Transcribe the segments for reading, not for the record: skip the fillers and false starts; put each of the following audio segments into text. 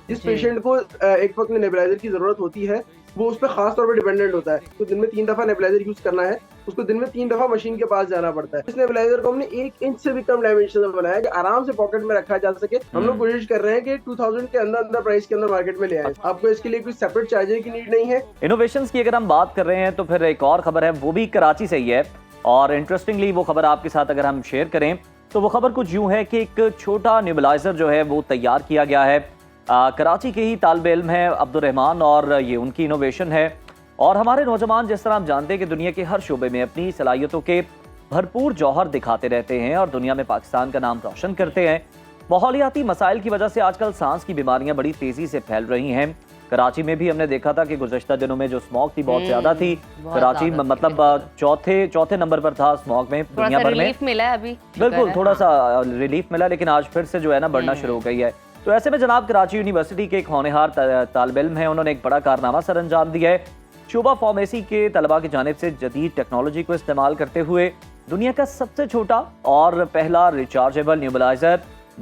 जिस जी। पेशेंट को एक वक्त में नेबुलाइजर की जरूरत होती है, वो उस पर खास तौर पर डिपेंडेंट होता है। तो दिन में 3 दफा नेबुलाइजर यूज करना है, उसको दिन में 3 दफा मशीन के पास जाना पड़ता है। इस नेबुलाइजर को हमने 1 इंच से भी कम डायमेंशन में बनाया कि आराम से पॉकेट में रखा जा सके। हम लोग कोशिश कर रहे हैं कि 2000 के अंदर अंदर प्राइस के अंदर मार्केट में ले आए। आपको इसके लिए कोई सेपरेट चार्जर की नीड नहीं है। इनोवेशंस की अगर हम बात कर रहे हैं तो फिर एक और खबर है, वो भी कराची से ही है। और इंटरेस्टिंगली वो खबर आपके साथ अगर हम शेयर करें तो वो खबर कुछ यूं है कि एक छोटा नेबुलाइजर जो है वो तैयार किया गया है। कराची के ही तालिब इल्म है अब्दुर्रहमान, और ये उनकी इनोवेशन है। और हमारे नौजवान, जिस तरह हम जानते हैं कि दुनिया के हर शोबे में अपनी सलाहियतों के भरपूर जौहर दिखाते रहते हैं और दुनिया में पाकिस्तान का नाम रोशन करते हैं। माहौलियाती मसाइल की वजह से आजकल सांस की बीमारियां बड़ी तेजी से फैल रही हैं। कराची में भी हमने देखा था कि गुज़श्ता दिनों में जो स्मॉग थी बहुत ज्यादा थी। कराची में मतलब चौथे नंबर पर था स्मॉग में दुनिया भर में। रिलीफ मिला है अभी, बिल्कुल थोड़ा सा रिलीफ मिला, लेकिन आज फिर से जो है ना बढ़ना शुरू हो गई है। तो ऐसे में जनाब कराची यूनिवर्सिटी के एक होनहार तालिब इल्म है, उन्होंने एक बड़ा कारनामा सर अंजाम दिया है। शोबा फार्मेसी के तलबा की जानिब से जदीद टेक्नोलॉजी को इस्तेमाल करते हुए दुनिया का सबसे छोटा और पहला रिचार्जेबल न्यूबलाइजर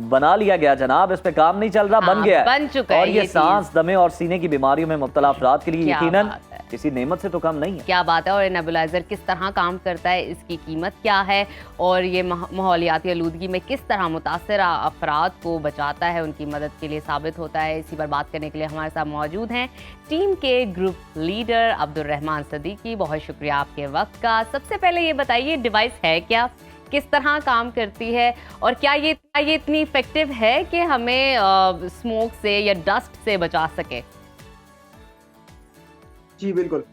बना लिया गया जनाब। इस पे काम नहीं चल रहा, बन गया है, बन चुका है। और ये सांस, दमे और सीने की बीमारियों में मुब्तला अफराद के लिए यकीनन किसी नेमत से तो कम नहीं है। क्या बात है। और नेबुलाइजर किस तरह काम करता है, इसकी कीमत क्या है, और ये माहौलियाती आलूदगी में किस तरह मुतासरा अफराद को बचाता है, उनकी मदद के लिए साबित होता है। इसी पर बात करने के लिए हमारे साथ मौजूद हैं टीम के ग्रुप लीडर अब्दुर्रहमान सदीकी। बहुत शुक्रिया आपके वक्त का। सबसे पहले ये बताइए, डिवाइस है क्या, किस तरह काम करती है, और क्या ये इतनी इफेक्टिव है कि हमें स्मोक से या डस्ट से बचा सके? जी बिल्कुल।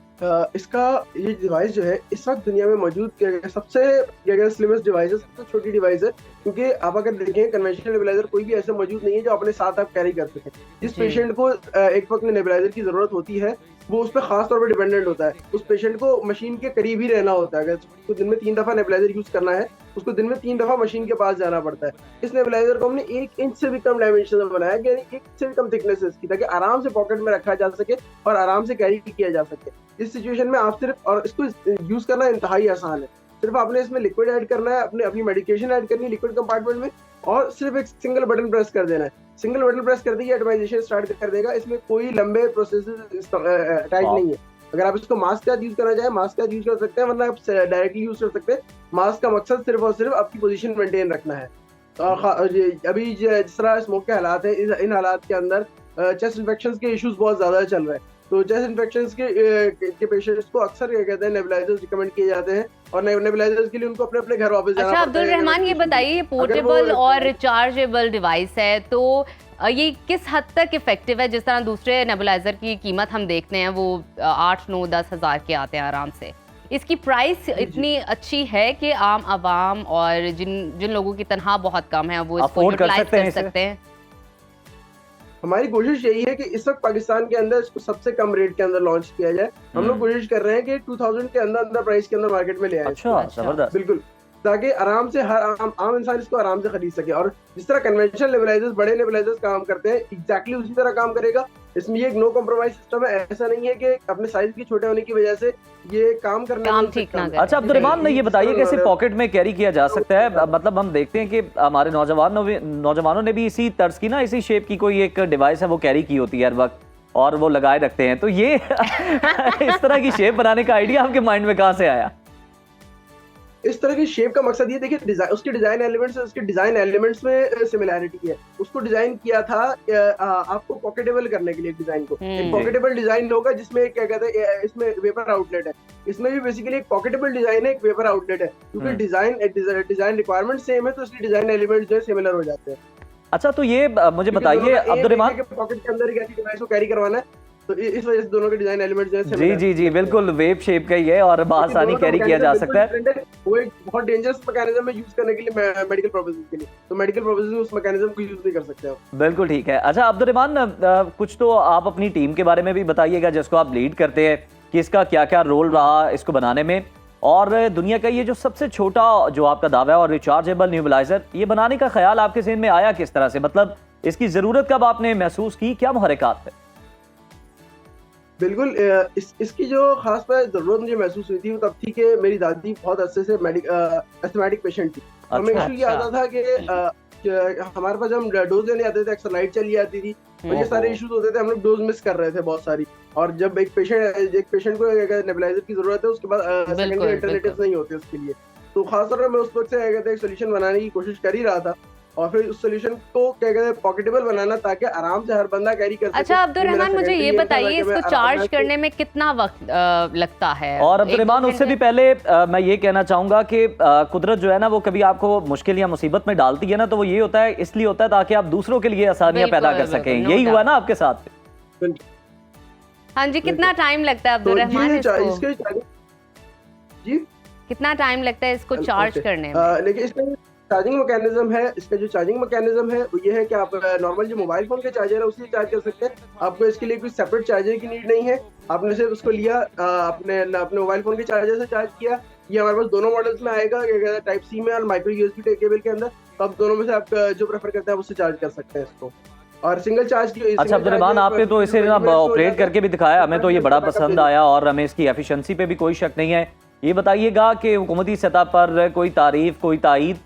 इसका ये डिवाइस जो है इस वक्त दुनिया में मौजूद सबसे स्लिमेस्ट डिवाइस है, सबसे छोटी डिवाइस है। क्योंकि आप अगर देखें कन्वेंशनल नेबुलाइजर कोई भी ऐसा मौजूद नहीं है जो अपने साथ आप कैरी कर सकें। जिस पेशेंट को एक वक्त में नेबुलाइजर की जरूरत होती है, वो उस पर खास तौर पर डिपेंडेंट होता है। उस पेशेंट को मशीन के करीब ही रहना होता है। अगर उसको दिन में 3 दफा नेबुलाइजर यूज करना है, उसको दिन में 3 दफा मशीन के पास जाना पड़ता है। इस नेबुलाइजर को हमने 1 इंच से भी कम डायमेंशन में बनाया, यानी 1 इंच से भी कम थिकनेस है इसकी, ताकि आराम से पॉकेट में रखा जा सके और आराम से कैरी किया जा सके। इस सिचुएशन में आप सिर्फ, और इसको यूज करना इंतहाई आसान है, सिर्फ आपने इसमें लिक्विड ऐड करना है, अपनी मेडिकेशन ऐड करनी है लिक्विड कंपार्टमेंट में, और सिर्फ एक सिंगल बटन प्रेस कर देना है। सिंगल बटन प्रेस करते ही एटमाइजेशन स्टार्ट कर देगा। इसमें कोई लंबे प्रोसेस अटैच नहीं है। अगर आप इसको मास्क का यूज करना चाहें, मास्क का यूज कर सकते हैं, वरना आप डायरेक्टली यूज कर सकते हैं। मास्क का मकसद सिर्फ और सिर्फ आपकी पोजीशन मेंटेन रखना है। अभी जिस तरह स्मोक के हालात है, इन हालात के अंदर चेस्ट इन्फेक्शन के इश्यूज बहुत ज्यादा चल रहे हैं। तो चेस्ट इन्फेक्शन के पेशेंट्स को अक्सर क्या कहते हैं, नेबुलाइजर्स रिकमेंड किए जाते हैं, और नेबुलाइजर्स के लिए उनको अपने अपने घर वापस जाना अच्छा पड़ता है। अब्दुर्रहमान, ये बताइए, ये पोर्टेबल और रिचार्जेबल डिवाइस है, तो ये किस हद तक इफेक्टिव है? जिस तरह दूसरे नेबुलाइजर की कीमत हम देखते हैं वो 8, 9, 10 हज़ार के आते हैं आराम से। इसकी प्राइस इतनी अच्छी है कि आम आवाम और जिन लोगों की तनख्वाह बहुत कम है वो इसको यूटिलाइज कर सकते हैं। हमारी कोशिश यही है कि इस वक्त पाकिस्तान के अंदर इसको सबसे कम रेट के अंदर लॉन्च किया जाए। हम लोग कोशिश कर रहे हैं कि 2000 के अंदर अंदर प्राइस के अंदर मार्केट में ले आए। अच्छा, जबरदस्त। बिल्कुल, ताकि आराम से हर आम इंसान इसको आराम से खरीद सके। और जिस तरह कन्वेंशनल नेबुलाइजर्स, बड़े नेबुलाइजर्स काम करते हैं, एग्जैक्टली उसी तरह काम करेगा। इसमें ये एक नो कॉम्प्रोमाइज सिस्टम है। ऐसा नहीं है कि अपने साइज की छोटे होने की वजह से ये काम ठीक ना करे। अच्छा अब्दुर्रहमान, ने ये बताइए कैसे पॉकेट में कैरी किया जा सकता है? मतलब हम देखते हैं कि हमारे नौजवानों ने भी इसी तर्ज की ना, इसी शेप की कोई एक डिवाइस है वो कैरी की होती है हर वक्त, और वो लगाए रखते हैं। तो ये इस तरह की शेप बनाने का आइडिया आपके माइंड में कहाँ से आया? इस तरह की शेप का मकसद ये देखिए, उसके डिजाइन एलिमेंट्स में सिमिलैरिटी है। उसको डिजाइन किया था आपको पॉकेटेबल करने के लिए। डिजाइन को एक पॉकेटेबल डिजाइन होगा जिसमें क्या कहते हैं, इसमें वेपर आउटलेट है। इसमें भी बेसिकली एक पॉकेटेबल डिजाइन है, एक वेपर आउटलेट है। क्योंकि डिजाइन रिक्वायरमेंट सेम है, तो इसलिए डिजाइन एलिमेंट्स जो है सिमिलर हो जाते हैं। अच्छा, तो ये मुझे बताइए अब्दुर्रहमान, पॉकेट के अंदर एक डिवाइस को कैरी करवाना है, तो इस वजह से दोनों के डिजाइन एलिमेंट्स जो है जी बिल्कुल वेव शेप का ही है और आसानी कैरी किया जा सकता है। वो एक बहुत डेंजरस मैकेनिज्म है यूज करने के लिए, मेडिकल पर्पसेस के लिए। तो मेडिकल पर्पसेस में उस मैकेनिज्म को यूज नहीं कर सकते आप। बिल्कुल ठीक है। अच्छा अब्दुर्रहमान, कुछ तो आप अपनी टीम के बारे में भी बताइएगा जिसको आप लीड करते हैं, कि इसका क्या क्या रोल रहा इसको बनाने में, और दुनिया का ये जो सबसे छोटा जो आपका दावा है और रिचार्जेबल न्यूबलाइजर, ये बनाने का ख्याल आपके ज़हन में आया किस तरह से? मतलब इसकी जरूरत कब आपने महसूस की, क्या मुहर्रिकात थे? बिल्कुल, इसकी जो खास पर जरूरत मुझे महसूस हुई थी वो तब थी कि मेरी दादी बहुत अच्छे से एस्थमेटिक पेशेंट थी। हमें इशू ये आता था कि हमारे पास जब हम डोज लेने आते थे अक्सर लाइट चली जाती थी और ये सारे इश्यूज होते थे, हम लोग डोज मिस कर रहे थे बहुत सारी। और जब एक पेशेंट को नेबुलाइजर की जरूरत है, उसके बाद सेकेंडरी अल्टरनेटिव्स नहीं होते उसके लिए। तो खासतौर पर मैं उस वक्त से एक सोल्यूशन बनाने की कोशिश कर ही रहा था, और फिर उस सोल्यूशन को क्या कहते हैं पॉकेटेबल बनाना, ताकि आराम से हर बंदा कैरी कर सके। अच्छा अब्दुर्रहमान, मुझे ये बताइए इसको चार्ज करने में कितना वक्त लगता है? और अब्दुर्रहमान, उससे भी पहले मैं ये कहना चाहूंगा कि कुदरत जो है ना, वो कभी आपको मुश्किल या मुसीबत में डालती है ना, तो वो ये होता है, इसलिए होता है ताकि आप दूसरों के लिए आसानियां पैदा कर सकें। यही हुआ ना आपके साथ? हाँ जी, कितना टाइम लगता है अब्दुर्रहमान इसको? जी, कितना टाइम लगता है इसको चार्ज करने में? लेकिन इसका चार्जिंग मैकेनिज्म है, इसका जो चार्जिंग मैकेनिज्म है वो ये है कि आप नॉर्मल जो मोबाइल फोन के चार्जर है उसी से चार्ज कर सकते हैं। आपको इसके लिए कोई सेपरेट चार्जर की नीड नहीं है। आपने सिर्फ उसको लिया, अपने मोबाइल फोन के चार्जर से चार्ज किया। ये हमारे पास दोनों मॉडल्स में आएगा, टाइप सी में और माइक्रो यूएसबी केबल के अंदर। तो आप दोनों में से आप जो प्रेफर करते हैं उससे चार्ज कर सकते हैं इसको। और सिंगल चार्ज की। अच्छा अब्दुर्रहमान, आपने तो इसे ऑपरेट करके भी दिखाया, हमें तो ये बड़ा पसंद आया और हमें इसकी एफिशिएंसी पे भी कोई शक नहीं है। ये बताइएगा कि हुकूमती सतह पर कोई तारीफ, कोई तायीद?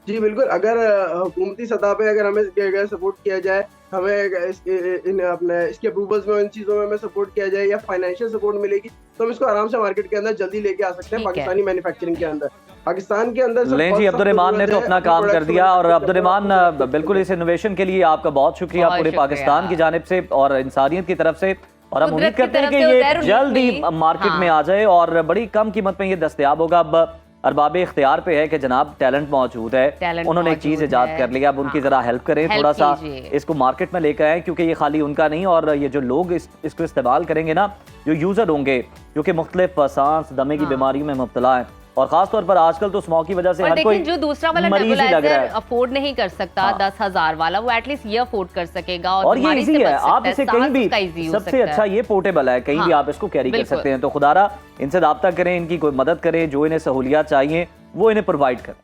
जी बिल्कुल, अगर हुकूमती सतह पे अगर हमें सपोर्ट किया जाए, हमें इसके अप्रूवल्स में, इन चीज़ों में हमें सपोर्ट किया जाए या फाइनेंशियल सपोर्ट मिलेगी, तो हम इसको आराम से मार्केट के अंदर जल्दी लेके आ सकते हैं पाकिस्तानी मैन्युफैक्चरिंग के अंदर। पाकिस्तान के अंदर लें जी, अब्दुर्रहमान ने तो अपना काम कर दिया। और अब्दुर्रहमान, बिल्कुल इस इनोवेशन के लिए आपका बहुत शुक्रिया पूरे पाकिस्तान की जानिब से और इंसानियत की तरफ से। और हम उम्मीद करते हैं कि ये जल्द ही मार्केट में आ जाए और बड़ी कम कीमत में ये दस्तयाब होगा। अब अरबाब इख्तियार पे है कि जनाब टैलेंट मौजूद है, उन्होंने एक चीज इजाद कर लिया, अब उनकी जरा हेल्प करें, थोड़ा सा इसको मार्केट में लेकर आए, क्योंकि ये खाली उनका नहीं, और ये जो लोग इसको इस्तेमाल करेंगे ना, जो यूजर होंगे जो कि मुख्तलिफ सांस दमे की बीमारियों में मुब्तला है, और खासतौर पर आजकल तो स्मोक की वजह से हर कोई जो दूसरा वाला नेबुलाइजर अफोर्ड नहीं कर सकता, 10,000 वाला, वो एटलीस्ट ये अफोर्ड कर सकेगा। और ये इजी है, आप इसे कहीं भी, सबसे अच्छा ये पोर्टेबल है, कहीं भी आप इसको कैरी कर सकते हैं। तो खुदारा इनसे राब्ता करें, इनकी कोई मदद करें, जो इन्हें सहूलियात चाहिए वो इन्हें प्रोवाइड करें।